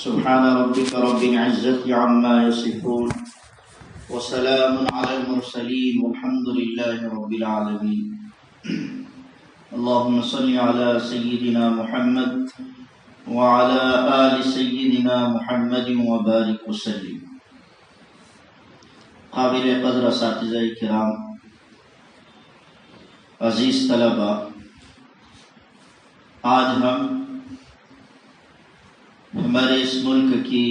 سبحان ربك رب العزة عما يصفون وسلام على المرسلين والحمد لله رب العالمين. اللهم صل على سيدنا محمد وعلى آل سيدنا محمد وبارك وسلم. قابل قدر اساتذہ کرام، عزیز طلباء، آج ہم ہمارے اس ملک کی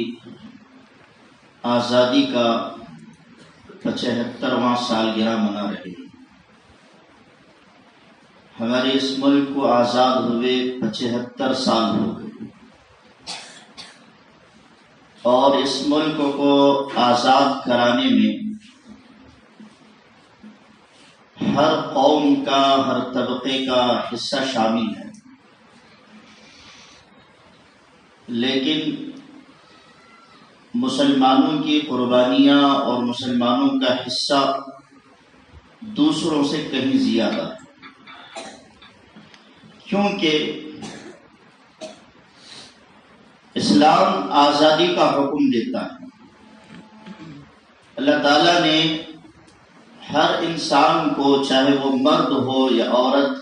آزادی کا 75واں سالگرہ منا رہے ہیں. ہمارے اس ملک کو آزاد ہوئے 75 سال ہو گئے، اور اس ملک کو آزاد کرانے میں ہر قوم کا، ہر طبقے کا حصہ شامل ہے. لیکن مسلمانوں کی قربانیاں اور مسلمانوں کا حصہ دوسروں سے کہیں زیادہ ہے، کیونکہ اسلام آزادی کا حکم دیتا ہے. اللہ تعالیٰ نے ہر انسان کو، چاہے وہ مرد ہو یا عورت،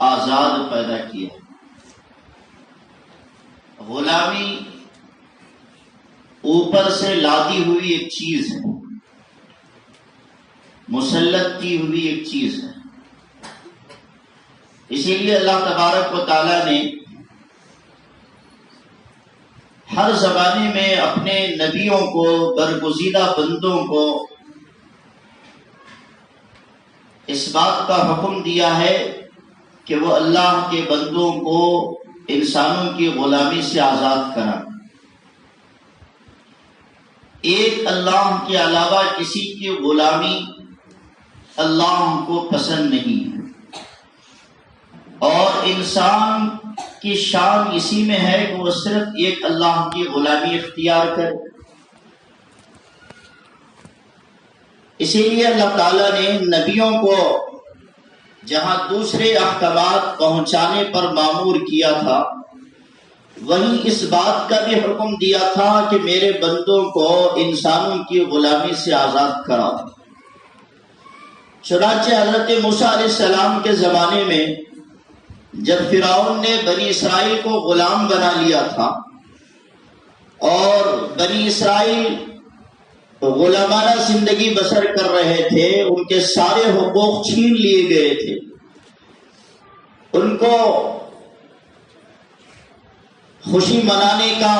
آزاد پیدا کیا. غلامی اوپر سے لادی ہوئی ایک چیز ہے، مسلط کی ہوئی ایک چیز ہے. اسی لیے اللہ تبارک و تعالیٰ نے ہر زمانے میں اپنے نبیوں کو، برگزیدہ بندوں کو اس بات کا حکم دیا ہے کہ وہ اللہ کے بندوں کو انسانوں کی غلامی سے آزاد کرا. ایک اللہ کے علاوہ کسی کی غلامی اللہ کو پسند نہیں ہے، اور انسان کی شان اسی میں ہے کہ وہ صرف ایک اللہ کی غلامی اختیار کرے. اسی لیے اللہ تعالیٰ نے نبیوں کو جہاں دوسرے احکامات پہنچانے پر مامور کیا تھا، وہیں اس بات کا بھی حکم دیا تھا کہ میرے بندوں کو انسانوں کی غلامی سے آزاد کراؤ. چنانچہ حضرت موسیٰ علیہ السلام کے زمانے میں جب فرعون نے بنی اسرائیل کو غلام بنا لیا تھا اور بنی اسرائیل غلامانہ زندگی بسر کر رہے تھے، ان کے سارے حقوق چھین لیے گئے تھے، ان کو خوشی منانے کا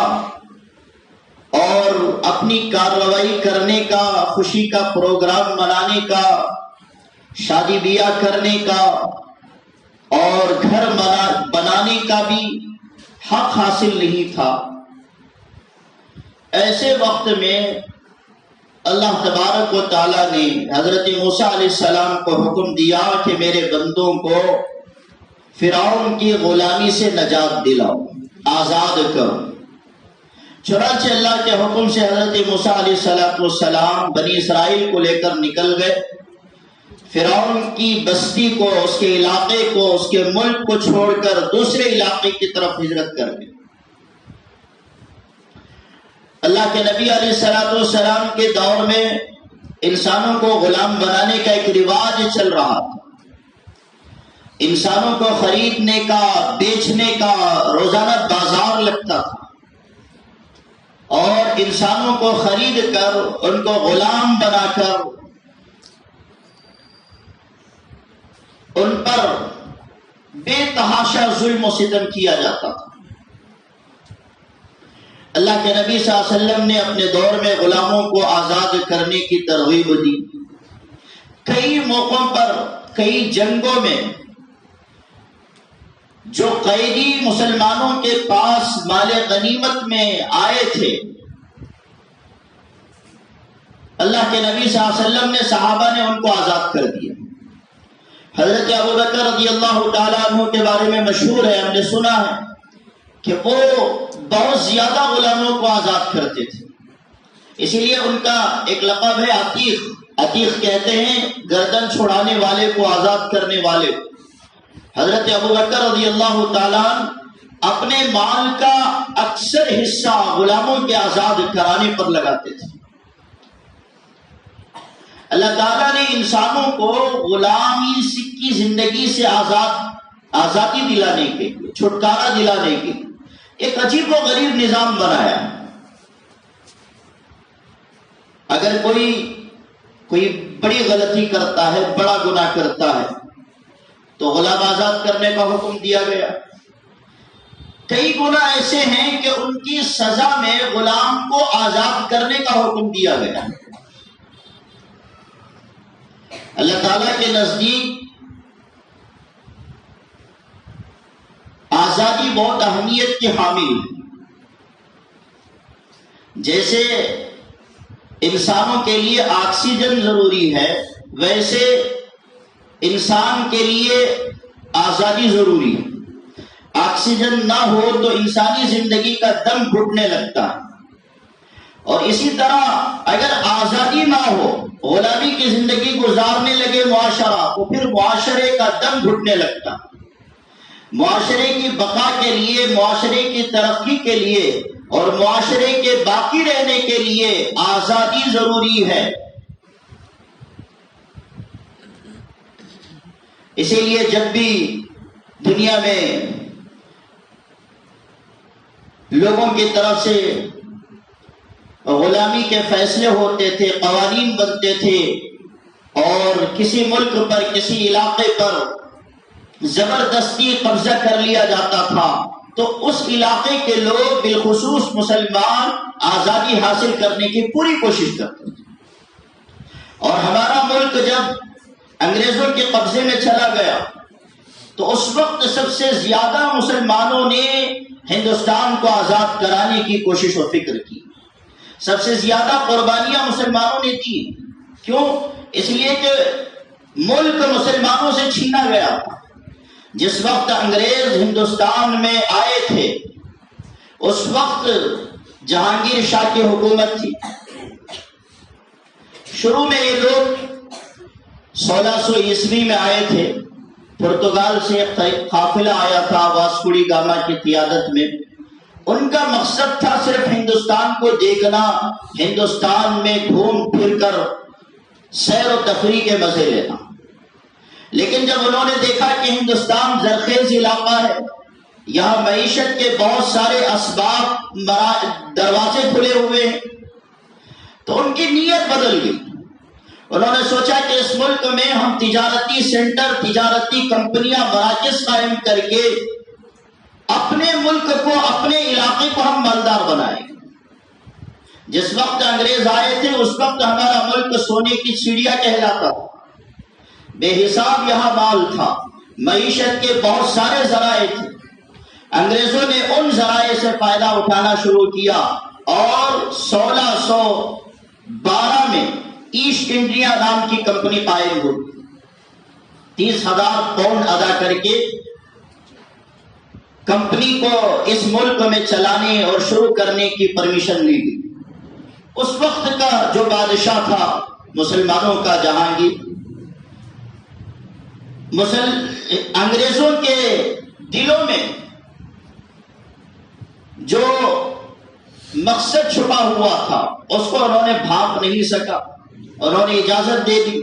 اور اپنی کارروائی کرنے کا، خوشی کا پروگرام منانے کا، شادی بیاہ کرنے کا اور گھر بنانے کا بھی حق حاصل نہیں تھا. ایسے وقت میں اللہ تبارک و تعالیٰ نے حضرت موسیٰ علیہ السلام کو حکم دیا کہ میرے بندوں کو فرعون کی غلامی سے نجات دلاؤ، آزاد کرو. چنانچہ اللہ کے حکم سے حضرت موسیٰ علیہ السلام بنی اسرائیل کو لے کر نکل گئے. فرعون کی بستی کو، اس کے علاقے کو، اس کے ملک کو چھوڑ کر دوسرے علاقے کی طرف ہجرت کر گئے. اللہ کے نبی علیہ السلام کے دور میں انسانوں کو غلام بنانے کا ایک رواج چل رہا تھا. انسانوں کو خریدنے کا، بیچنے کا روزانہ بازار لگتا تھا، اور انسانوں کو خرید کر، ان کو غلام بنا کر ان پر بے تحاشا ظلم و ستم کیا جاتا تھا. اللہ کے نبی صلی اللہ علیہ وسلم نے اپنے دور میں غلاموں کو آزاد کرنے کی ترغیب دی. کئی موقعوں پر، کئی جنگوں میں جو قیدی مسلمانوں کے پاس مال غنیمت میں آئے تھے، اللہ کے نبی صلی اللہ علیہ وسلم نے، صحابہ نے ان کو آزاد کر دیا. حضرت ابوبکر رضی اللہ تعالیٰ عنہ کے بارے میں مشہور ہے، ہم نے سنا ہے کہ وہ بہت زیادہ غلاموں کو آزاد کرتے تھے. اسی لیے ان کا ایک لقب ہے عتیق. عتیق کہتے ہیں گردن چھڑانے والے کو، آزاد کرنے والے. حضرت ابوبکر رضی اللہ تعالیٰ اپنے مال کا اکثر حصہ غلاموں کے آزاد کرانے پر لگاتے تھے۔ اللہ تعالیٰ نے انسانوں کو غلامی کی زندگی سے آزادی دلانے کے لیے، چھٹکارا دلانے کے لیے ایک عجیب و غریب نظام بنایا۔ اگر کوئی بڑی غلطی کرتا ہے، بڑا گناہ کرتا ہے، تو غلام آزاد کرنے کا حکم دیا گیا۔ کئی گناہ ایسے ہیں کہ ان کی سزا میں غلام کو آزاد کرنے کا حکم دیا گیا۔ اللہ تعالیٰ کے نزدیک آزادی بہت اہمیت کی حامل ہے۔ جیسے انسانوں کے لیے آکسیجن ضروری ہے، ویسے انسان کے لیے آزادی ضروری ہے۔ آکسیجن نہ ہو تو انسانی زندگی کا دم گھٹنے لگتا ہے، اور اسی طرح اگر آزادی نہ ہو، غلامی کی زندگی گزارنے لگے معاشرہ، تو پھر معاشرے کا دم گھٹنے لگتا ہے۔ معاشرے کی بقا کے لیے، معاشرے کی ترقی کے لیے اور معاشرے کے باقی رہنے کے لیے آزادی ضروری ہے۔ اسی لیے جب بھی دنیا میں لوگوں کی طرف سے غلامی کے فیصلے ہوتے تھے، قوانین بنتے تھے، اور کسی ملک پر، کسی علاقے پر زبردستی قبضہ کر لیا جاتا تھا، تو اس علاقے کے لوگ بالخصوص مسلمان آزادی حاصل کرنے کی پوری کوشش کرتے تھے۔ اور ہمارا ملک جب انگریزوں کے قبضے میں چلا گیا تو اس وقت سب سے زیادہ مسلمانوں نے ہندوستان کو آزاد کرانے کی کوشش و فکر کی۔ سب سے زیادہ قربانیاں مسلمانوں نے دی۔ کیوں؟ اس لیے کہ ملک مسلمانوں سے چھینا گیا۔ جس وقت انگریز ہندوستان میں آئے تھے اس وقت جہانگیر شاہ کی حکومت تھی۔ شروع میں یہ لوگ 1600 عیسوی میں آئے تھے۔ پرتگال سے ایک قافلہ آیا تھا واسکو ڈی گاما کی قیادت میں۔ ان کا مقصد تھا صرف ہندوستان کو دیکھنا، ہندوستان میں گھوم پھر کر سیر و تفریح کے مزے لینا۔ لیکن جب انہوں نے دیکھا کہ ہندوستان زرخیز علاقہ ہے، یہاں معیشت کے بہت سارے اسباب، دروازے کھلے ہوئے ہیں، تو ان کی نیت بدل گئی۔ انہوں نے سوچا کہ اس ملک میں ہم تجارتی سینٹر، تجارتی کمپنیاں، مراکز قائم کر کے اپنے ملک کو، اپنے علاقے کو ہم مالدار بنائیں۔ جس وقت انگریز آئے تھے اس وقت ہمارا ملک سونے کی چڑیا کہلاتا تھا، بے حساب یہاں مال تھا، معیشت کے بہت سارے ذرائع تھے۔ انگریزوں نے ان ذرائع سے فائدہ اٹھانا شروع کیا، اور 1612 میں ایسٹ انڈیا نام کی کمپنی قائم ہوئی۔ 30,000 پاؤنڈ ادا کر کے کمپنی کو اس ملک میں چلانے اور شروع کرنے کی پرمیشن لی گئی۔ اس وقت کا جو بادشاہ تھا مسلمانوں کا، جہانگیر، انگریزوں کے دلوں میں جو مقصد چھپا ہوا تھا اس کو انہوں نے بھانپ نہیں سکا۔ انہوں نے اجازت دے دی،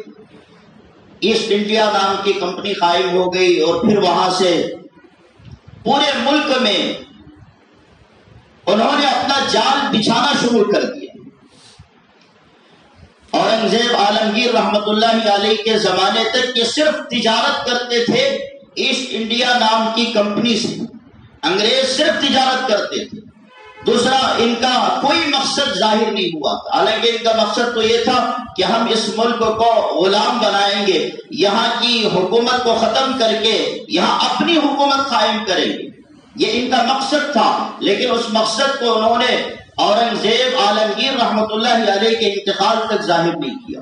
ایسٹ انڈیا نام کی کمپنی قائم ہو گئی، اور پھر وہاں سے پورے ملک میں انہوں نے اپنا جال بچھانا شروع کر دیا۔ اورنگزیب عالمگیر رحمت اللہ علیہ کے زمانے تک یہ صرف تجارت کرتے تھے ایسٹ انڈیا نام کی کمپنی سے۔ انگریز صرف تجارت کرتے تھے، دوسرا ان کا کوئی مقصد ظاہر نہیں ہوا تھا۔ حالانکہ ان کا مقصد تو یہ تھا کہ ہم اس ملک کو غلام بنائیں گے، یہاں کی حکومت کو ختم کر کے یہاں اپنی حکومت قائم کریں گے، یہ ان کا مقصد تھا۔ لیکن اس مقصد کو انہوں نے اورنگزیب عالمگیر رحمت اللہ علیہ کے انتقال تک ظاہر نہیں کیا۔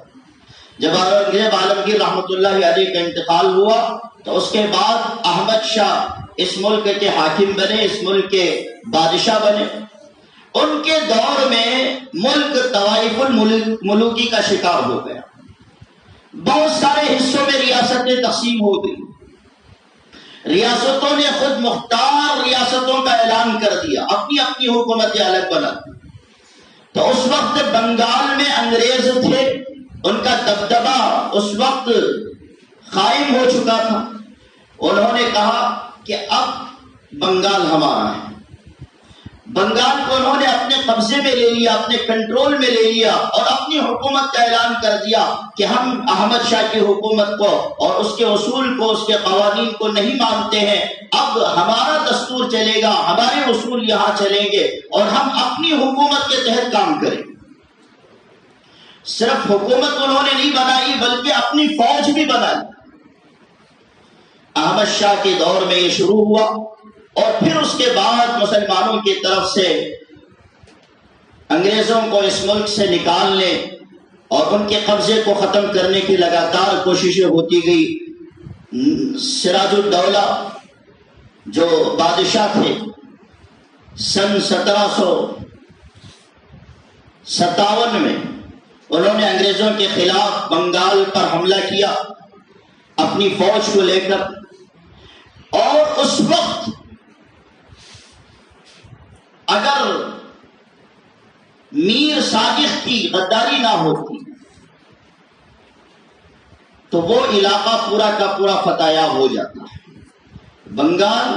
جب اورنگزیب عالمگیر رحمت اللہ علیہ کا انتقال ہوا تو اس کے بعد احمد شاہ اس ملک کے حاکم بنے، اس ملک کے بادشاہ بنے۔ ان کے دور میں ملک طوائف الملوکی کا شکار ہو گیا، بہت سارے حصوں میں ریاستیں تقسیم ہو گئی۔ ریاستوں نے خود مختار ریاستوں کا اعلان کر دیا، اپنی اپنی حکومتیں الگ بنا۔ تو اس وقت بنگال میں انگریز تھے، ان کا دبدبہ اس وقت قائم ہو چکا تھا۔ انہوں نے کہا کہ اب بنگال ہمارا ہے۔ بنگال کو انہوں نے اپنے قبضے میں لے لیا، اپنے کنٹرول میں لے لیا، اور اپنی حکومت کا اعلان کر دیا کہ ہم احمد شاہ کی حکومت کو اور اس کے اصول کو، اس کے قوانین کو نہیں مانتے ہیں۔ اب ہمارا دستور چلے گا، ہمارے اصول یہاں چلیں گے، اور ہم اپنی حکومت کے تحت کام کریں۔ صرف حکومت انہوں نے نہیں بنائی بلکہ اپنی فوج بھی بنائی۔ احمد شاہ کے دور میں یہ شروع ہوا، اور پھر اس کے بعد مسلمانوں کی طرف سے انگریزوں کو اس ملک سے نکالنے اور ان کے قبضے کو ختم کرنے کی لگاتار کوششیں ہوتی گئی۔ سراج الدولہ جو بادشاہ تھے، سن 1757 میں انہوں نے انگریزوں کے خلاف بنگال پر حملہ کیا اپنی فوج کو لے کر، اور اس وقت اگر میر صادق کی غداری نہ ہوتی تو وہ علاقہ پورا کا پورا فتح یاب ہو جاتا۔ بنگال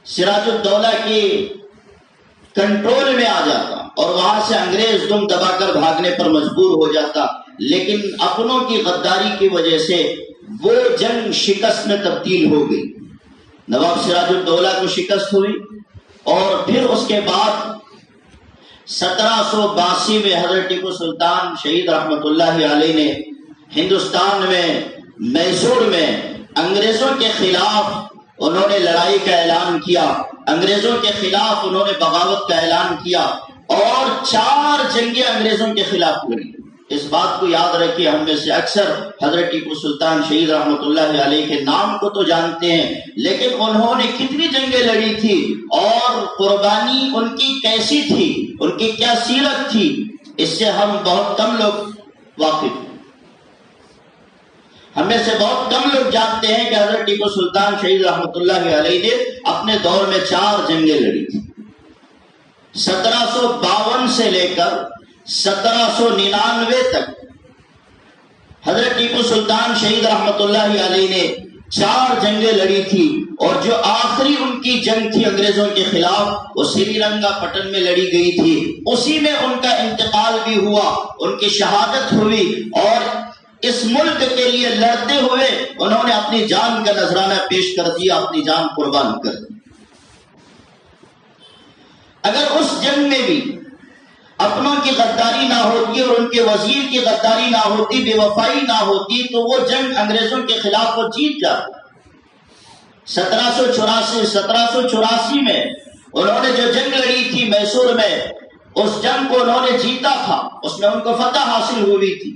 سراج الدولہ کے کنٹرول میں آ جاتا اور وہاں سے انگریز دم دبا کر بھاگنے پر مجبور ہو جاتا، لیکن اپنوں کی غداری کی وجہ سے وہ جنگ شکست میں تبدیل ہو گئی۔ نواب سراج الدولہ کو شکست ہوئی، اور پھر اس کے بعد 1782 میں حضرت ٹیپو سلطان شہید رحمت اللہ علیہ نے ہندوستان میں میسور میں انگریزوں کے خلاف انہوں نے لڑائی کا اعلان کیا، انگریزوں کے خلاف انہوں نے بغاوت کا اعلان کیا، اور 4 جنگیں انگریزوں کے خلاف لڑی۔ اس بات کو یاد رکھیے، ہم میں سے اکثر حضرت ٹیپو سلطان شہید رحمت اللہ علیہ کے نام کو تو جانتے ہیں، لیکن انہوں نے کتنی جنگیں لڑی تھی اور قربانی ان کی کیسی تھی، ان کی کیا سیرت تھی، اس سے ہم بہت کم لوگ واقف ہیں۔ ہم میں سے بہت کم لوگ جانتے ہیں کہ حضرت ٹیپو سلطان شہید رحمت اللہ علیہ نے اپنے دور میں 4 جنگیں لڑی تھی۔ 1752 سے لے کر 1799 تک حضرت ٹیپو سلطان شہید رحمت اللہ علیہ نے 4 جنگیں لڑی تھی، اور جو آخری ان کی جنگ تھی انگریزوں کے خلاف وہ سری رنگا پٹن میں لڑی گئی تھی۔ اسی میں ان کا انتقال بھی ہوا، ان کی شہادت ہوئی، اور اس ملک کے لیے لڑتے ہوئے انہوں نے اپنی جان کا نذرانہ پیش کر دیا، اپنی جان قربان کر دی۔ اگر اس جنگ میں بھی اپنوں کی غداری نہ ہوتی اور ان کے وزیر کی غداری نہ ہوتی، بے وفائی نہ ہوتی، تو وہ جنگ انگریزوں کے خلاف وہ جیت جاتی۔ 1784 میں انہوں نے جو جنگ لڑی تھی میسور میں، اس جنگ کو انہوں نے جیتا تھا، اس میں ان کو فتح حاصل ہوئی تھی۔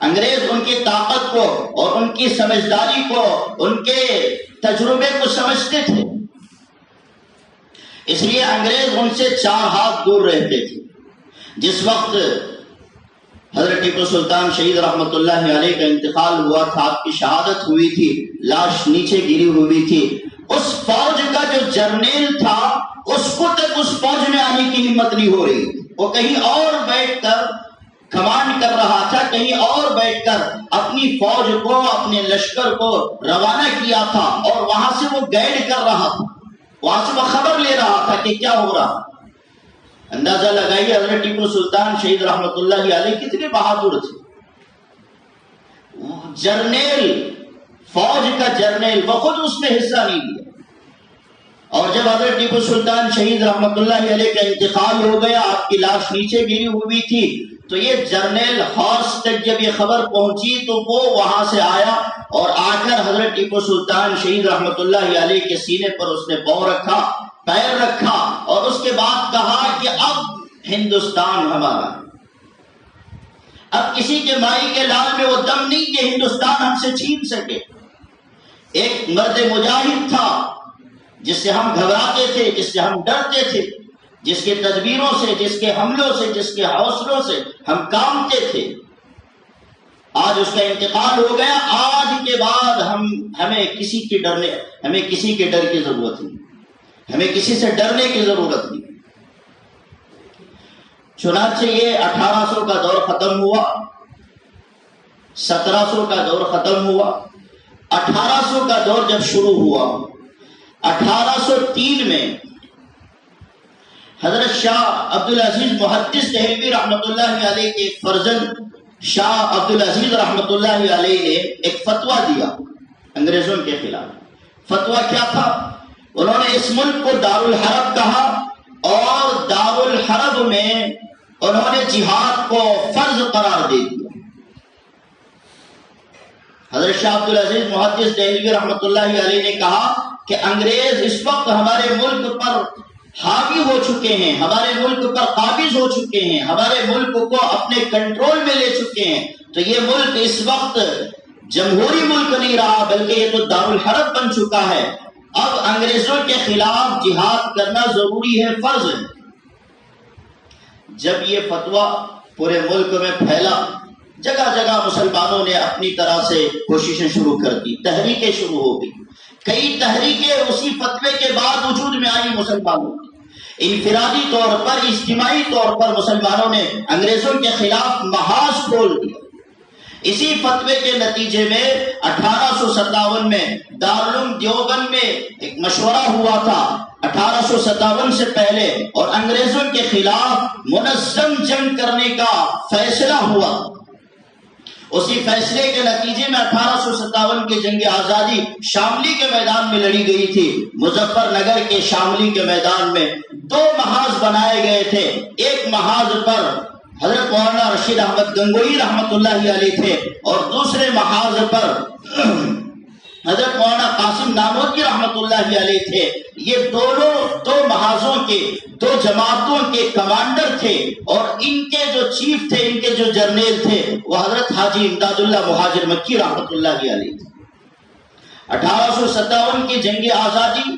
انگریز ان کی طاقت کو اور ان کی سمجھداری کو، ان کے تجربے کو سمجھتے تھے، اس لیے انگریز ان سے 4 ہاتھ دور رہتے تھے۔ جس وقت حضرت ٹیپو سلطان شہید رحمت اللہ علیہ کا انتقال ہوا تھا، آپ کی شہادت ہوئی تھی، لاش نیچے گری ہوئی تھی، اس فوج کا جو جرنیل تھا اس کو تک اس فوج میں آنے کی ہمت نہیں ہو رہی، وہ کہیں اور بیٹھ کر کمانڈ کر رہا تھا، کہیں اور بیٹھ کر اپنی فوج کو، اپنے لشکر کو روانہ کیا تھا، اور وہاں سے وہ گائیڈ کر رہا تھا، وہاں سے وہ خبر لے رہا تھا کہ کیا ہو رہا۔ اندازہ لگائیے حضرت ٹیپو سلطان شہید رحمت اللہ علیہ کتنے بہادر تھے۔ جرنیل، فوج کا جرنیل، وہ خود اس میں حصہ نہیں لیا، اور جب حضرت ٹیپو سلطان شہید رحمت اللہ علیہ کا انتقال ہو گیا، آپ کی لاش نیچے گری ہوئی تھی، تو یہ جرنیل ہاؤس تک جب یہ خبر پہنچی تو وہ وہاں سے آیا، اور آ کر حضرت ٹیپو سلطان شہید رحمت اللہ علیہ کے سینے پر اس نے پاؤں رکھا، پیر رکھا، اور اس کے بعد کہا کہ اب ہندوستان ہمارا، اب کسی کے مائی کے لال میں وہ دم نہیں کہ ہندوستان ہم سے چھین سکے۔ ایک مرد مجاہد تھا جس سے ہم گھبراتے تھے، جس سے ہم ڈرتے تھے، جس کے تدبیروں سے، جس کے حملوں سے، جس کے حوصلوں سے ہم کامتے تھے، آج اس کا انتقال ہو گیا. آج کے بعد ہمیں کسی کے ڈر کی ضرورت نہیں, ہمیں کسی سے ڈرنے کی ضرورت نہیں. چنانچہ یہ 1800 کا دور ختم ہوا, 1700 کا دور ختم ہوا. 1800 کا دور جب شروع ہوا, 1803 میں حضرت شاہ عبدالعزیز محدث دہلوی رحمۃ اللہ علیہ کے ایک فرزند شاہ عبدالعزیز رحمۃ اللہ علیہ نے ایک فتویٰ دیا انگریزوں کے خلاف. فتویٰ کیا تھا؟ انہوں نے اس ملک کو دارالحرب کہا اور دارالحرب میں انہوں نے جہاد کو فرض قرار دے دیا. حضرت شاہ عبدالعزیز محدث دہلوی رحمۃ اللہ علیہ نے کہا کہ انگریز اس وقت ہمارے ملک پر حاوی ہو چکے ہیں, ہمارے ملک پر قابض ہو چکے ہیں, ہمارے ملک کو اپنے کنٹرول میں لے چکے ہیں. تو یہ ملک اس وقت جمہوری ملک نہیں رہا بلکہ یہ تو دارالحرب بن چکا ہے. اب انگریزوں کے خلاف جہاد کرنا ضروری ہے, فرض ہے. جب یہ فتویٰ پورے ملک میں پھیلا, جگہ جگہ مسلمانوں نے اپنی طرح سے کوششیں شروع کر دی, تحریکیں شروع ہو گئی. کئی تحریکیں اسی فتوے کے بعد وجود میں آئی مسلمانوں کی. انفرادی طور پر, اجتماعی طور پر مسلمانوں نے انگریزوں کے خلاف محاذ کھول دیا. اسی فتوے کے نتیجے میں 1857 میں دارالعلوم دیوبند میں ایک مشورہ ہوا تھا 1857 سے پہلے, اور انگریزوں کے خلاف منظم جنگ کرنے کا فیصلہ ہوا. اسی فیصلے کے نتیجے میں 1857 کی جنگ آزادی شاملی کے میدان میں لڑی گئی تھی. مظفر نگر کے شاملی کے میدان میں 2 محاذ بنائے گئے تھے. ایک محاذ پر حضرت مولانا رشید احمد گنگوئی رحمۃ اللہ علیہ تھے اور دوسرے محاذ پر حضرت مولانا قاسم نانوتوی رحمۃ اللہ علیہ تھے. یہ دونوں 2 محاذوں کے 2 جماعتوں کے کمانڈر تھے, اور ان کے جو چیف تھے, ان کے جو جرنیل تھے, وہ حضرت حاجی امداد اللہ مہاجر مکی رحمۃ اللہ علیہ تھے. 1857 کی جنگ آزادی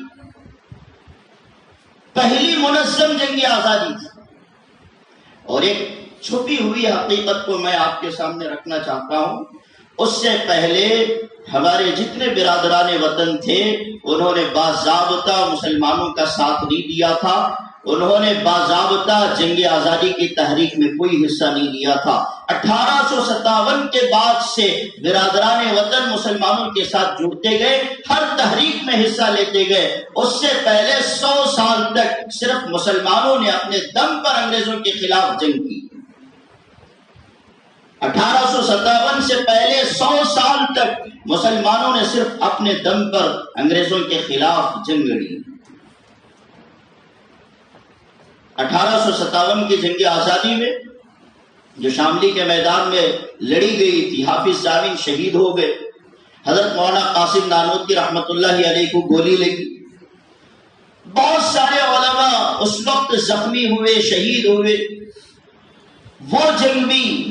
پہلی منظم جنگ آزادی تھی. اور ایک چھپی ہوئی حقیقت کو میں آپ کے سامنے رکھنا چاہتا ہوں. اس سے پہلے ہمارے جتنے برادران وطن تھے انہوں نے باضابطہ مسلمانوں کا ساتھ نہیں دیا تھا, انہوں نے باضابطہ جنگ آزادی کی تحریک میں کوئی حصہ نہیں لیا تھا. 1857 کے بعد سے برادران وطن مسلمانوں کے ساتھ جڑتے گئے, ہر تحریک میں حصہ لیتے گئے. اس سے پہلے 100 سال تک صرف مسلمانوں نے اپنے دم پر انگریزوں کے خلاف جنگ کی. 1857 سے پہلے 100 سال تک مسلمانوں نے صرف اپنے دم پر انگریزوں کے خلاف جنگ لڑی. 1857 کی جنگ آزادی میں جو شاملی کے میدان میں لڑی گئی تھی, حافظ ضامن شہید ہو گئے, حضرت مولانا قاسم نانوتوی رحمۃ اللہ علیہ کو گولی لگی, بہت سارے علماء اس وقت زخمی ہوئے, شہید ہوئے. وہ جنگ بھی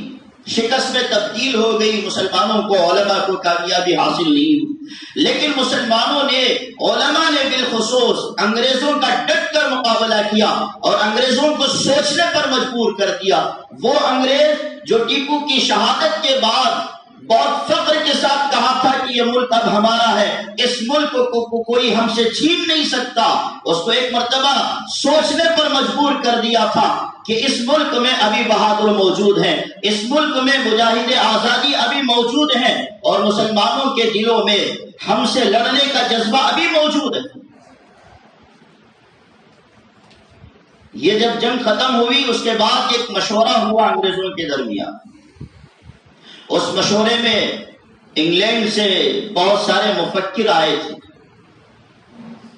شکست میں تبدیل ہو گئی, مسلمانوں کو, علماء کو کامیابی حاصل نہیں ہوئی. لیکن مسلمانوں نے, علماء نے بالخصوص انگریزوں کا ڈٹ کر مقابلہ کیا اور انگریزوں کو سوچنے پر مجبور کر دیا. وہ انگریز جو ٹیپو کی شہادت کے بعد بہت فخر کے ساتھ کہا تھا کہ یہ ملک اب ہمارا ہے, اس ملک کو کوئی ہم سے چھین نہیں سکتا, اس کو ایک مرتبہ سوچنے پر مجبور کر دیا تھا کہ اس ملک میں ابھی بہادر موجود ہیں, اس ملک میں مجاہد آزادی ابھی موجود ہیں, اور مسلمانوں کے دلوں میں ہم سے لڑنے کا جذبہ ابھی موجود ہے. یہ جب جنگ ختم ہوئی اس کے بعد ایک مشورہ ہوا انگریزوں کے درمیان. اس مشورے میں انگلینڈ سے بہت سارے مفکر آئے تھے,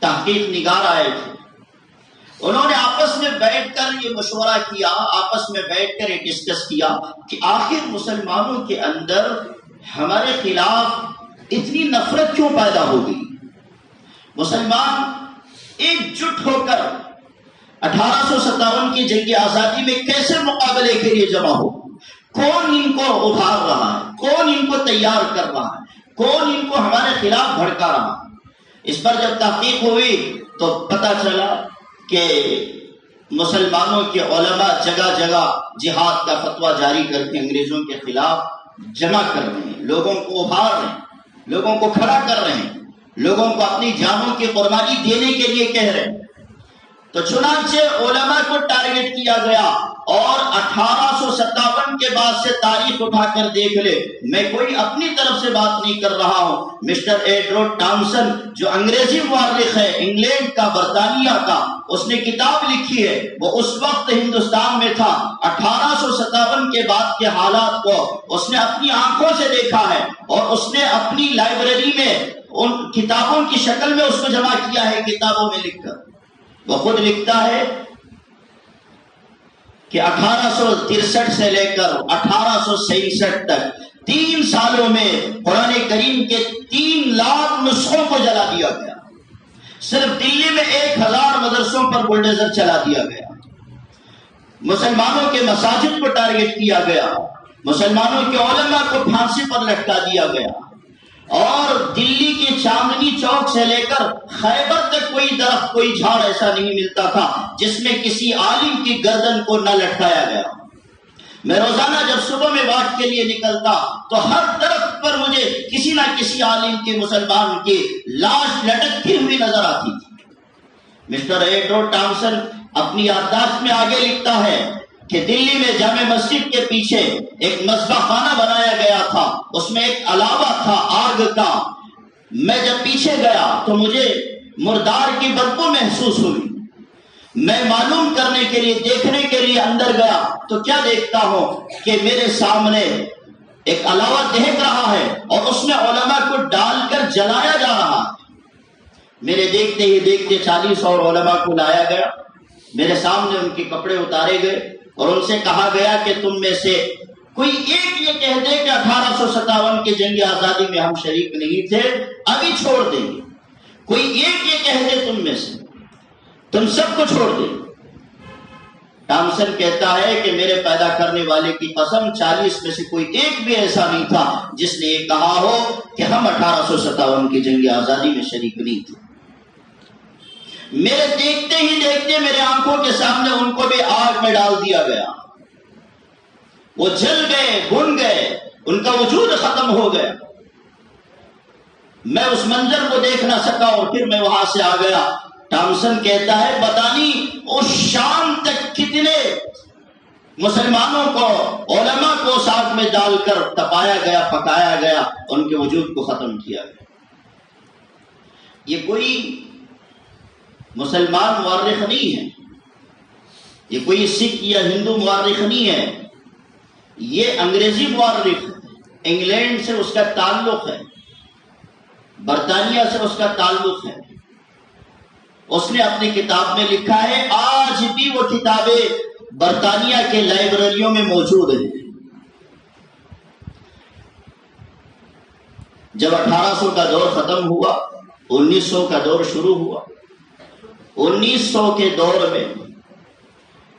تحقیق نگار آئے تھے. انہوں نے آپس میں بیٹھ کر یہ مشورہ کیا, آپس میں بیٹھ کر یہ ڈسکس کیا کہ آخر مسلمانوں کے اندر ہمارے خلاف اتنی نفرت کیوں پیدا ہو گئی. مسلمان ایک جٹ ہو کر 1857 کی جنگ آزادی میں کیسے مقابلے کے لیے جمع ہو, کون ان کو ابھار رہا ہے, کون ان کو تیار کر رہا ہے, کون ان کو ہمارے خلاف بھڑکا رہا ہے. اس پر جب تحقیق ہوئی تو پتہ چلا کہ مسلمانوں کے علماء جگہ جگہ جہاد کا فتویٰ جاری کر کے انگریزوں کے خلاف جمع کر رہے ہیں، لوگوں کو ابھار رہے ہیں، لوگوں کو کھڑا کر رہے ہیں، لوگوں کو اپنی جانوں کی قربانی دینے کے لیے کہہ رہے ہیں۔ تو چنانچہ علماء کو ٹارگٹ کیا گیا، اور 1857 کے بعد سے تاریخ اٹھا کر دیکھ لے، میں کوئی اپنی طرف سے بات نہیں کر رہا ہوں، مسٹر ایڈورڈ ٹامسن جو انگریزی مورخ ہے انگلینڈ کا، برطانیہ کا، اس نے کتاب لکھی ہے، وہ اس وقت ہندوستان میں تھا، 1857 کے بعد کے حالات کو اس نے اپنی آنکھوں سے دیکھا ہے، اور اس نے اپنی لائبریری میں ان کتابوں کی شکل میں اس کو جمع کیا ہے، کتابوں میں لکھ کر۔ وہ خود لکھتا ہے کہ 1863 سے لے کر 1867 تک 3 سالوں میں قرآن کریم کے 3 لاکھ نسخوں کو جلا دیا گیا۔ صرف دلی میں 1000 مدرسوں پر بلڈوزر چلا دیا گیا، مسلمانوں کے مساجد کو ٹارگٹ کیا گیا، مسلمانوں کے علماء کو پھانسی پر لٹکا دیا گیا، اور دلی کی چاندنی چوک سے لے کر خیبر تک کوئی درخت، کوئی جھاڑ ایسا نہیں ملتا تھا جس میں کسی عالم کی گردن کو نہ لٹکایا گیا۔ میں روزانہ جب صبح میں واک کے لیے نکلتا تو ہر درخت پر مجھے کسی نہ کسی عالم کی، مسلمان کی لاش لٹکتی ہوئی نظر آتی تھی۔ مسٹر ایڈورڈ ٹامسن اپنی یادداشت میں آگے لکھتا ہے کہ دلی میں جامع مسجد کے پیچھے ایک مذبح خانہ بنایا گیا تھا، اس میں ایک علاوہ تھا آگ کا۔ میں جب پیچھے گیا تو مجھے مردار کی بدبو محسوس ہوئی۔ میں معلوم کرنے کے لیے، دیکھنے کے لیے اندر گیا تو کیا دیکھتا ہوں کہ میرے سامنے ایک علاوہ دہک رہا ہے، اور اس میں علماء کو ڈال کر جلایا جا رہا ہے۔ میرے دیکھتے ہی دیکھتے 40 اور علماء کو لایا گیا، میرے سامنے ان کے کپڑے اتارے گئے، اور ان سے کہا گیا کہ تم میں سے کوئی ایک یہ کہہ دے کہ 1857 کے جنگ آزادی میں ہم شریک نہیں تھے، ابھی چھوڑ دیں گے۔ کوئی ایک یہ کہہ دے تم میں سے، تم سب کو چھوڑ دیں۔ ٹامسن کہتا ہے کہ میرے پیدا کرنے والے کی قسم 40 میں سے کوئی ایک بھی ایسا نہیں تھا جس نے یہ کہا ہو کہ ہم 1857 کی جنگ آزادی میں شریک نہیں تھے۔ میرے دیکھتے ہی دیکھتے میرے آنکھوں کے سامنے ان کو بھی آگ میں ڈال دیا گیا، وہ جل گئے، بھن گئے، ان کا وجود ختم ہو گیا۔ میں اس منظر کو دیکھ نہ سکا، اور پھر میں وہاں سے آ گیا۔ ٹامسن کہتا ہے پتہ نہیں اس شام تک کتنے مسلمانوں کو، علماء کو ساتھ میں ڈال کر تپایا گیا، پکایا گیا، ان کے وجود کو ختم کیا گیا۔ یہ کوئی مسلمان مورخ نہیں ہے، یہ کوئی سکھ یا ہندو مورخ نہیں ہے، یہ انگریزی مورخ ہے۔ انگلینڈ سے اس کا تعلق ہے، برطانیہ سے اس کا تعلق ہے۔ اس نے اپنی کتاب میں لکھا ہے، آج بھی وہ کتابیں برطانیہ کے لائبریریوں میں موجود ہیں۔ جب 1800 کا دور ختم ہوا، 1900 کا دور شروع ہوا۔ 1900 کے دور میں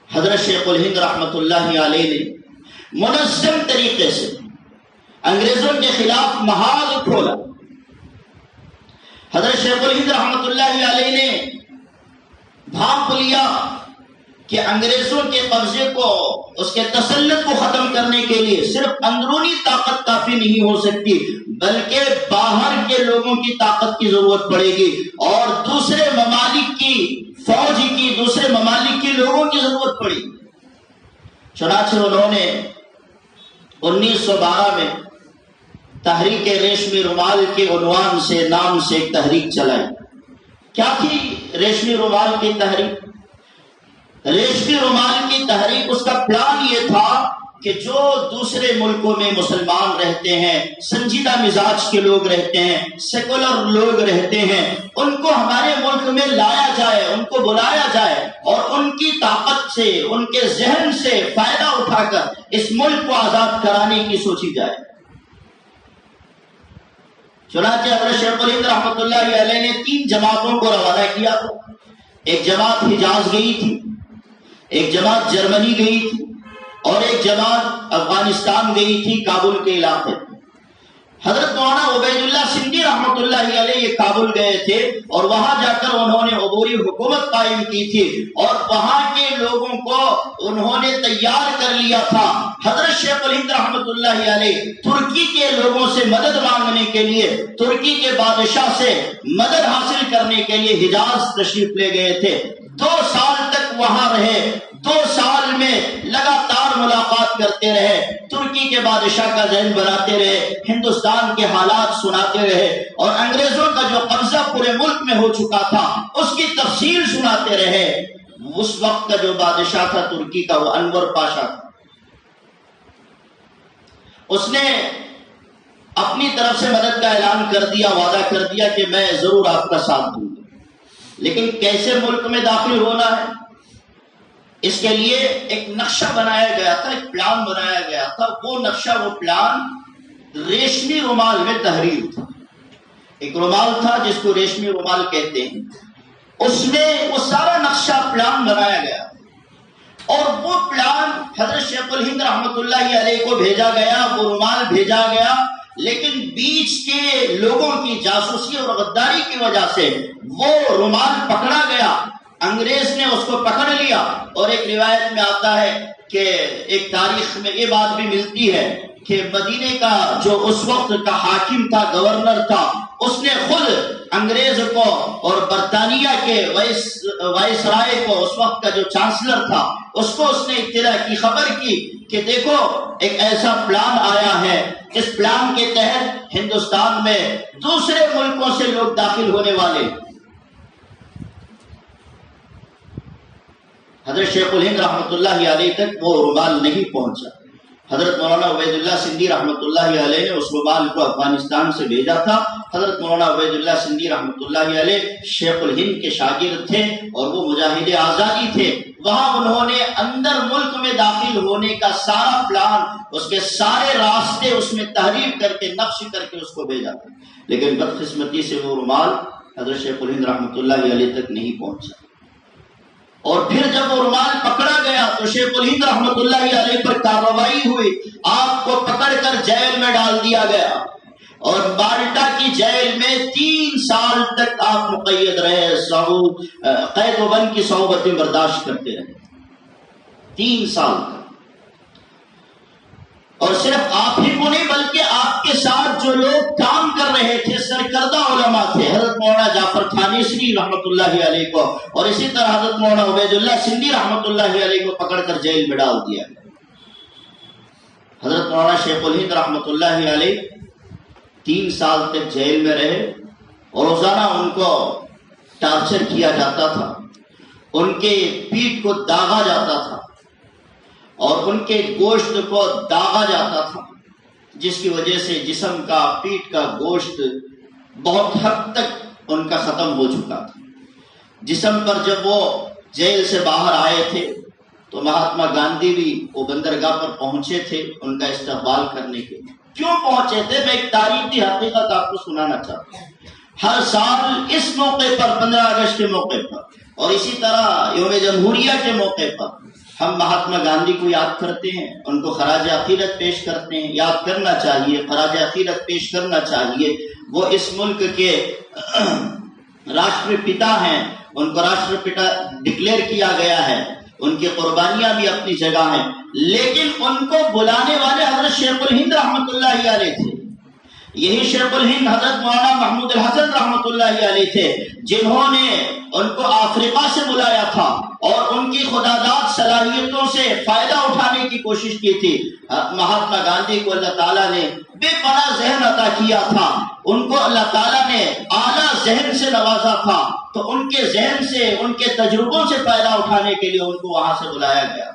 حضرت شیخ الہند رحمت اللہ علیہ نے منظم طریقے سے انگریزوں کے خلاف محاذ کھولا۔ حضرت شیخ الہند رحمت اللہ علیہ نے بھانپ لیا کہ انگریزوں کے قبضے کو، اس کے تسلط کو ختم کرنے کے لیے صرف اندرونی طاقت کافی نہیں ہو سکتی، بلکہ باہر کے لوگوں کی طاقت کی ضرورت پڑے گی، اور دوسرے ممالک کی فوج کی، دوسرے ممالک کے لوگوں کی ضرورت پڑی۔ چنانچہ انہوں نے 1912 میں تحریک ریشمی رومال کے عنوان سے، نام سے ایک تحریک چلائی۔ کیا تھی ریشمی رومال کی تحریک؟ ریشمی رومال کی تحریک، اس کا پلان یہ تھا کہ جو دوسرے ملکوں میں مسلمان رہتے ہیں، سنجیدہ مزاج کے لوگ رہتے ہیں، سیکولر لوگ رہتے ہیں، ان کو ہمارے ملک میں لایا جائے، ان کو بلایا جائے، اور ان کی طاقت سے، ان کے ذہن سے فائدہ اٹھا کر اس ملک کو آزاد کرانے کی سوچی جائے۔ چنانچہ حضرت شیخ الہند رحمۃ اللہ علیہ نے 3 جماعتوں کو روانہ کیا۔ ایک جماعت حجاز گئی تھی، ایک جماعت جرمنی گئی تھی، اور ایک جماعت افغانستان گئی تھی، کابل کے علاقے۔ حضرت مولانا عبید اللہ سندھی رحمۃ اللہ علیہ یہ کابل گئے تھے اور وہاں جا کر انہوں نے عبوری حکومت قائم کی تھی اور وہاں کے لوگوں کو انہوں نے تیار کر لیا تھا۔ حضرت شیخ الہند رحمۃ اللہ علیہ ترکی کے لوگوں سے مدد مانگنے کے لیے، ترکی کے بادشاہ سے مدد حاصل کرنے کے لیے حجاز تشریف لے گئے تھے۔ 2 سال تک وہاں رہے، 2 سال میں لگاتار ملاقات کرتے رہے، ترکی کے بادشاہ کا ذہن بناتے رہے، ہندوستان کے حالات سناتے رہے اور انگریزوں کا جو قبضہ پورے ملک میں ہو چکا تھا اس کی تفصیل سناتے رہے۔ اس وقت کا جو بادشاہ تھا ترکی کا وہ انور پاشا تھا، اس نے اپنی طرف سے مدد کا اعلان کر دیا، وعدہ کر دیا کہ میں ضرور آپ کا ساتھ دوں گا، لیکن کیسے ملک میں داخل ہونا ہے اس کے لیے ایک نقشہ بنایا گیا تھا، ایک پلان بنایا گیا تھا۔ وہ نقشہ، وہ پلان ریشمی رومال میں تحریر تھا۔ ایک رومال تھا جس کو ریشمی رومال کہتے ہیں، اس میں وہ سارا نقشہ پلان بنایا گیا اور وہ پلان حضرت شیخ الہند رحمۃ اللہ علیہ کو بھیجا گیا، وہ رومال بھیجا گیا، لیکن بیچ کے لوگوں کی جاسوسی اور غداری کی وجہ سے وہ رومال پکڑا گیا۔ انگریز نے اس کو پکڑ لیا اور ایک روایت میں آتا ہے کہ ایک تاریخ میں یہ بات بھی ملتی ہے کہ مدینے کا جو اس وقت کا حاکم تھا، گورنر تھا، اس نے خود انگریز کو اور برطانیہ کے وائس رائے کو، اس وقت کا جو چانسلر تھا، اس کو اس نے اطلاع کی، خبر کی کہ دیکھو ایک ایسا پلان آیا ہے، اس پلان کے تحت ہندوستان میں دوسرے ملکوں سے لوگ داخل ہونے والے۔ حضرت شیخ الہند رحمۃ اللہ علیہ تک وہ رومال نہیں پہنچا۔ حضرت مولانا عبید اللہ سندھی رحمۃ اللہ علیہ نے اس رومال کو افغانستان سے بھیجا تھا۔ حضرت مولانا عبید اللہ سندھی رحمۃ اللہ علیہ شیخ الہند کے شاگرد تھے اور وہ مجاہد آزادی تھے۔ وہاں انہوں نے اندر ملک میں داخل ہونے کا سارا پلان، اس کے سارے راستے اس میں تحریر کر کے، نقش کر کے اس کو بھیجا تھا، لیکن بدقسمتی سے وہ رومال حضرت شیخ الہند رحمۃ اللہ علیہ تک نہیں پہنچا۔ اور پھر جب وہ رومال پکڑا گیا تو شیخ الہند رحمۃ اللہ علیہ پر کارروائی ہوئی، آپ کو پکڑ کر جیل میں ڈال دیا گیا اور مالٹا کی جیل میں 3 سال تک آپ مقید رہے، قید و بند کی صحبتیں برداشت کرتے رہے 3 سال تک۔ اور صرف آپ ہی کو نہیں بلکہ آپ کے ساتھ جو لوگ کام کر رہے تھے، سرکردہ علماء تھے، حضرت مولانا جعفر تھانیسری رحمۃ اللہ علیہ کو اور اسی طرح حضرت مولانا عبید اللہ سندھی رحمۃ اللہ علیہ کو پکڑ کر جیل میں ڈال دیا گیا۔ حضرت مولانا شیخ الہند رحمۃ اللہ علیہ 3 سال تک جیل میں رہے اور روزانہ ان کو ٹارچر کیا جاتا تھا، ان کے پیٹھ کو داغا جاتا تھا اور ان کے گوشت کو داغا جاتا تھا، جس کی وجہ سے جسم کا، پیٹھ کا گوشت بہت حد تک ان کا ختم ہو چکا تھا۔ جسم پر جب وہ جیل سے باہر آئے تھے تو مہاتما گاندھی بھی وہ بندرگاہ پر پہنچے تھے ان کا استقبال کرنے کے لیے۔ کیوں پہنچے تھے؟ میں ایک تاریخی حقیقت آپ کو سنانا چاہتا ہوں۔ ہر سال اس موقع پر، 15 اگست کے موقع پر اور اسی طرح یوم جمہوریہ کے موقع پر ہم مہاتما گاندھی کو یاد کرتے ہیں، ان کو خراج عقیدت پیش کرتے ہیں۔ یاد کرنا چاہیے، خراج عقیدت پیش کرنا چاہیے۔ وہ اس ملک کے راشٹر پتا ہیں، ان کو راشٹر پتا ڈکلیئر کیا گیا ہے، ان کی قربانیاں بھی اپنی جگہ ہیں، لیکن ان کو بلانے والے حضرت شیخ الہند رحمۃ اللہ علیہ تھے۔ یہی شیخ الہند حضرت مولانا محمود الحسن رحمۃ اللہ علیہ تھے جنہوں نے ان کو افریقہ سے بلایا تھا اور ان کی خداداد صلاحیتوں سے فائدہ اٹھانے کی کوشش کی تھی۔ مہاتما گاندھی کو اللہ تعالیٰ نے بے پناہ ذہن عطا کیا تھا، ان کو اللہ تعالیٰ نے اعلیٰ ذہن سے نوازا تھا، تو ان کے ذہن سے، ان کے تجربوں سے فائدہ اٹھانے کے لیے ان کو وہاں سے بلایا گیا تھا۔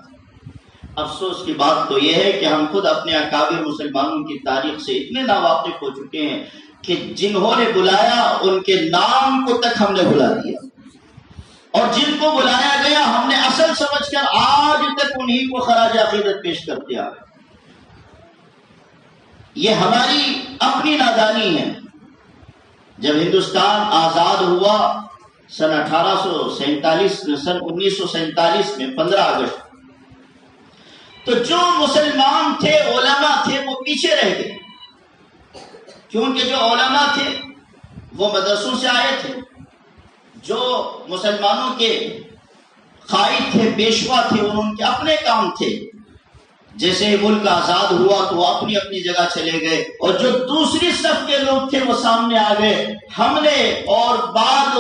افسوس کی بات تو یہ ہے کہ ہم خود اپنے اکابر مسلمانوں کی تاریخ سے اتنے ناواقف ہو چکے ہیں کہ جنہوں نے بلایا ان کے نام کو تک ہم نے بلا دیا، اور جن کو بلایا گیا ہم نے اصل سمجھ کر آج تک انہی کو خراج عقیدت پیش کرتے آ رہے۔ یہ ہماری اپنی نادانی ہے۔ جب ہندوستان آزاد ہوا سن 1947 میں 15 اگست، تو جو مسلمان تھے، علماء تھے، وہ پیچھے رہ گئے۔ کیونکہ جو علماء تھے وہ مدرسوں سے آئے تھے، جو مسلمانوں کے قائد تھے، پیشوا تھے، ان کے اپنے کام تھے۔ جیسے ملک آزاد ہوا تو وہ اپنی اپنی جگہ چلے گئے، اور جو دوسری صف کے لوگ تھے وہ سامنے آ گئے۔ ہم نے اور بعد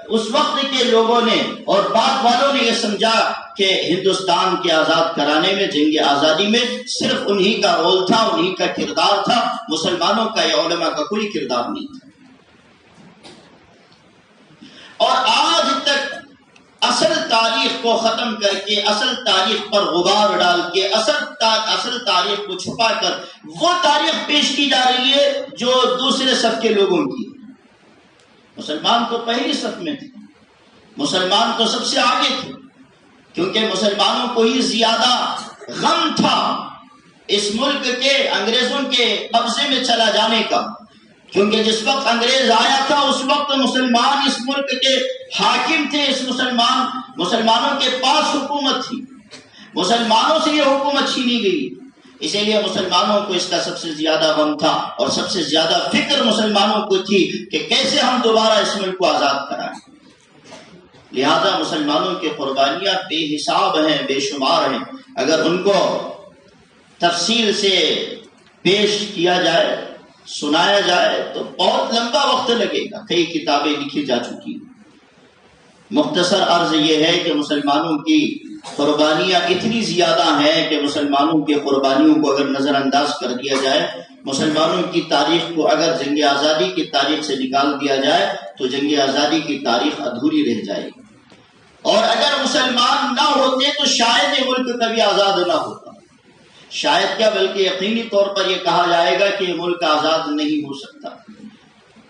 اس وقت کے لوگوں نے اور بعد والوں نے یہ سمجھا کہ ہندوستان کے آزاد کرانے میں، جنگ آزادی میں صرف انہی کا رول تھا، انہی کا کردار تھا، مسلمانوں کا یا علماء کا کوئی کردار نہیں تھا۔ اور آج تک اصل تاریخ کو ختم کر کے، اصل تاریخ پر غبار ڈال کے، اصل تاریخ کو چھپا کر وہ تاریخ پیش کی جا رہی ہے جو دوسرے صف کے لوگوں کی۔ مسلمان تو پہلی صف میں تھے، مسلمان تو سب سے آگے تھے، کیونکہ مسلمانوں کو ہی زیادہ غم تھا اس ملک کے انگریزوں کے قبضے میں چلا جانے کا، کیونکہ جس وقت انگریز آیا تھا اس وقت مسلمان اس ملک کے حاکم تھے، مسلمانوں کے پاس حکومت تھی، مسلمانوں سے یہ حکومت چھینی گئی۔ اسی لیے مسلمانوں کو اس کا سب سے زیادہ غم تھا، اور سب سے زیادہ فکر مسلمانوں کو تھی کہ کیسے ہم دوبارہ اس ملک کو آزاد کرائیں۔ لہذا مسلمانوں کی قربانیاں بے حساب ہیں، بے شمار ہیں۔ اگر ان کو تفصیل سے پیش کیا جائے، سنایا جائے تو بہت لمبا وقت لگے گا، کئی کتابیں لکھی جا چکی ہیں۔ مختصر عرض یہ ہے کہ مسلمانوں کی قربانیاں اتنی زیادہ ہیں کہ مسلمانوں کی قربانیوں کو اگر نظر انداز کر دیا جائے، مسلمانوں کی تاریخ کو اگر جنگ آزادی کی تاریخ سے نکال دیا جائے تو جنگ آزادی کی تاریخ ادھوری رہ جائے گی، اور اگر مسلمان نہ ہوتے تو شاید یہ ملک کبھی آزاد نہ ہوتا۔ شاید کیا بلکہ یقینی طور پر یہ کہا جائے گا کہ یہ ملک آزاد نہیں ہو سکتا۔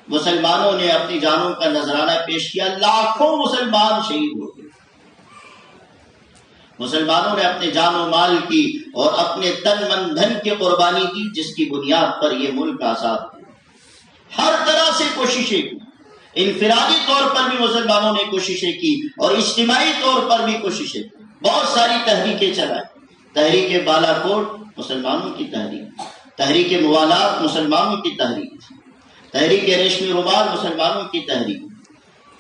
مسلمانوں نے اپنی جانوں کا نذرانہ پیش کیا، لاکھوں مسلمان شہید ہو گئے، مسلمانوں نے اپنے جان و مال کی اور اپنے تن من دھن کی قربانی دی، جس کی بنیاد پر یہ ملک آزاد ہوا۔ ہر طرح سے کوششیں کی، انفرادی طور پر بھی مسلمانوں نے کوششیں کی اور اجتماعی طور پر بھی کوششیں کی، بہت ساری تحریکیں چلائی۔ تحریک بالا کوٹ مسلمانوں کی تحریک، تحریک موالات مسلمانوں کی تحریک، تحریک ریشمی رومال مسلمانوں کی تحریک،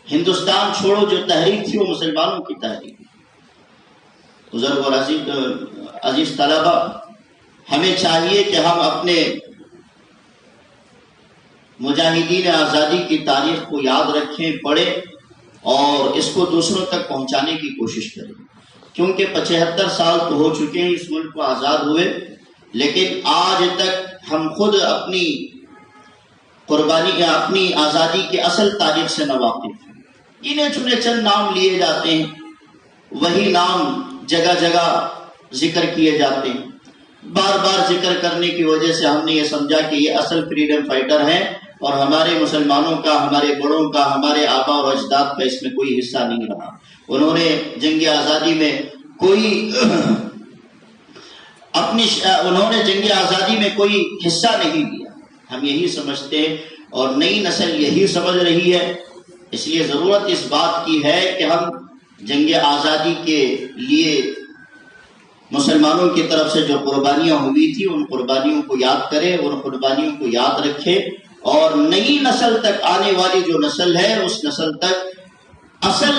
ہندوستان چھوڑو جو تحریک تھی وہ مسلمانوں کی تحریک۔ بزرگ اور عزیز طلبہ، ہمیں چاہیے کہ ہم اپنے مجاہدین آزادی کی تاریخ کو یاد رکھیں، پڑھیں اور اس کو دوسروں تک پہنچانے کی کوشش کریں، کیونکہ 75 سال تو ہو چکے ہیں اس ملک کو آزاد ہوئے، لیکن آج تک ہم خود اپنی قربانی اپنی آزادی کے اصل تاریخ سے نہ واقف ہیں۔ گنے چنے چند نام لیے جاتے ہیں، وہی نام جگہ جگہ ذکر کیے جاتے ہیں، بار بار ذکر کرنے کی وجہ سے ہم نے یہ سمجھا کہ یہ اصل فریڈم فائٹر ہیں، اور ہمارے مسلمانوں کا، ہمارے بڑوں کا، ہمارے آبا اور اجداد کا اس میں کوئی حصہ نہیں رہا۔ انہوں نے جنگ آزادی میں جنگ آزادی میں کوئی حصہ نہیں لیا، ہم یہی سمجھتے ہیں، اور نئی نسل یہی سمجھ رہی ہے۔ اس لیے ضرورت اس بات کی ہے کہ ہم جنگ آزادی کے لیے مسلمانوں کی طرف سے جو قربانیاں ہوئی تھی ان قربانیوں کو یاد کریں، ان قربانیوں کو یاد رکھیں، اور نئی نسل تک، آنے والی جو نسل ہے اس نسل تک اصل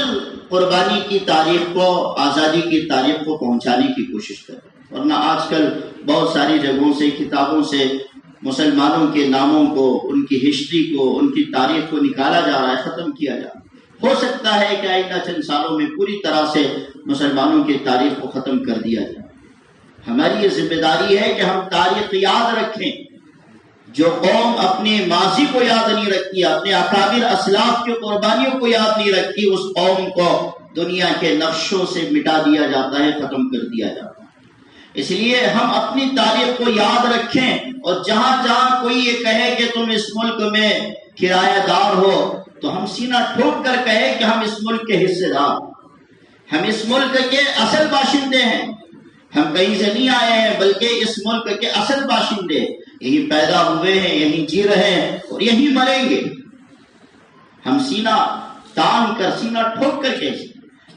قربانی کی تاریخ کو، آزادی کی تاریخ کو پہنچانے کی کوشش کریں۔ ورنہ آج کل بہت ساری جگہوں سے، کتابوں سے مسلمانوں کے ناموں کو، ان کی ہسٹری کو، ان کی تاریخ کو نکالا جا رہا ہے، ختم کیا جا رہا ہے۔ ہو سکتا ہے کہ آئندہ چند سالوں میں پوری طرح سے مسلمانوں کی تاریخ کو ختم کر دیا جائے۔ ہماری یہ ذمہ داری ہے کہ ہم تاریخ یاد رکھیں۔ جو قوم اپنے ماضی کو یاد نہیں رکھتی، اپنے اکابر اسلاف کی قربانیوں کو یاد نہیں رکھتی، اس قوم کو دنیا کے نقشوں سے مٹا دیا جاتا ہے، ختم کر دیا جاتا ہے۔ اس لیے ہم اپنی تاریخ کو یاد رکھیں، اور جہاں جہاں کوئی یہ کہے کہ تم اس ملک میں کرایہ دار ہو، تو ہم سینہ ٹھوک کر کہیں کہ ہم اس ملک کے حصے دار، ہم اس ملک کے اصل باشندے ہیں، ہم کہیں سے نہیں آئے ہیں بلکہ اس ملک کے اصل باشندے، یہی پیدا ہوئے ہیں، یہی جی رہے ہیں اور یہی مریں گے۔ ہم سینہ تان کر، سینہ ٹھوک کر کہتے ہیں۔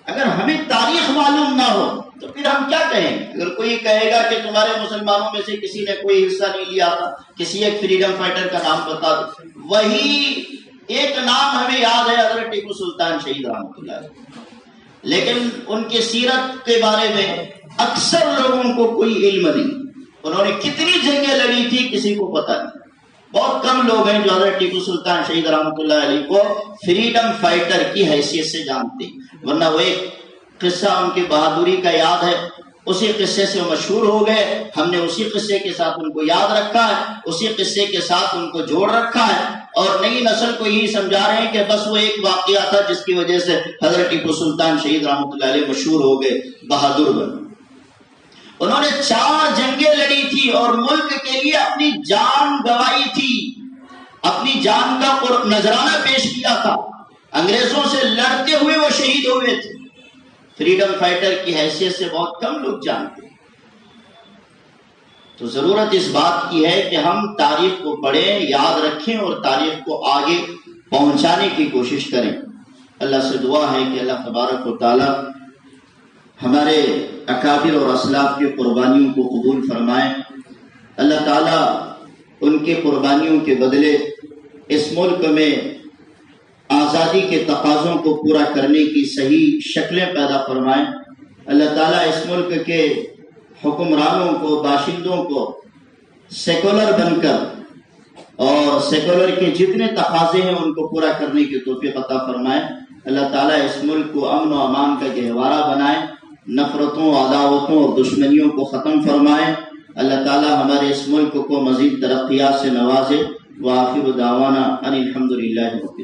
اگر ہمیں تاریخ معلوم نہ ہو تو پھر ہم کیا کہیں؟ اگر کوئی کہے گا کہ تمہارے مسلمانوں میں سے کسی نے کوئی حصہ نہیں لیا تھا، کسی ایک فریڈم فائٹر کا نام بتا دو، وہی ایک نام ہمیں یاد ہے، حضرت ٹیپو سلطان شہید رحمۃ اللہ علیہ، لیکن ان کی سیرت کے بارے میں اکثر لوگوں کو کوئی علم نہیں، انہوں نے کتنی جنگیں لڑی تھی کسی کو پتہ نہیں۔ بہت کم لوگ ہیں جو حضرت ٹیپو سلطان شہید رحمۃ اللہ علیہ کو فریڈم فائٹر کی حیثیت سے جانتے، ورنہ وہ ایک قصہ ان کی بہادری کا یاد ہے، اسی قصے سے مشہور ہو گئے، ہم نے اسی قصے کے ساتھ ان کو یاد رکھا ہے، اسی قصے کے ساتھ ان کو جوڑ رکھا ہے، اور نئی نسل کو یہی سمجھا رہے ہیں کہ بس وہ ایک واقعہ تھا جس کی وجہ سے حضرت ٹیپو سلطان شہید رحمۃ اللہ علیہ مشہور ہو گئے، بہادر بنے۔ انہوں نے 4 جنگیں لڑی تھی اور ملک کے لیے اپنی جان گنوائی تھی، اپنی جان کا نذرانہ پیش کیا تھا، انگریزوں سے لڑتے ہوئے وہ شہید ہوئے تھے۔ فریڈم فائٹر کی حیثیت سے بہت کم لوگ جانتے ہیں۔ تو ضرورت اس بات کی ہے کہ ہم تاریخ کو پڑھیں، یاد رکھیں اور تاریخ کو آگے پہنچانے کی کوشش کریں۔ اللہ سے دعا ہے کہ اللہ تبارک و تعالی ہمارے اکابر اور اسلاف کی قربانیوں کو قبول فرمائیں۔ اللہ تعالیٰ ان کے قربانیوں کے بدلے اس ملک میں آزادی کے تقاضوں کو پورا کرنے کی صحیح شکلیں پیدا فرمائیں۔ اللہ تعالیٰ اس ملک کے حکمرانوں کو، باشندوں کو سیکولر بن کر اور سیکولر کے جتنے تقاضے ہیں ان کو پورا کرنے کی توفیق عطا فرمائیں۔ اللہ تعالیٰ اس ملک کو امن و امان کا گہوارہ بنائے، نفرتوں، عداوتوں اور دشمنیوں کو ختم فرمائے۔ اللہ تعالیٰ ہمارے اس ملک کو مزید ترقیات سے نوازے۔ وآخر دعوانا ان الحمد للہ۔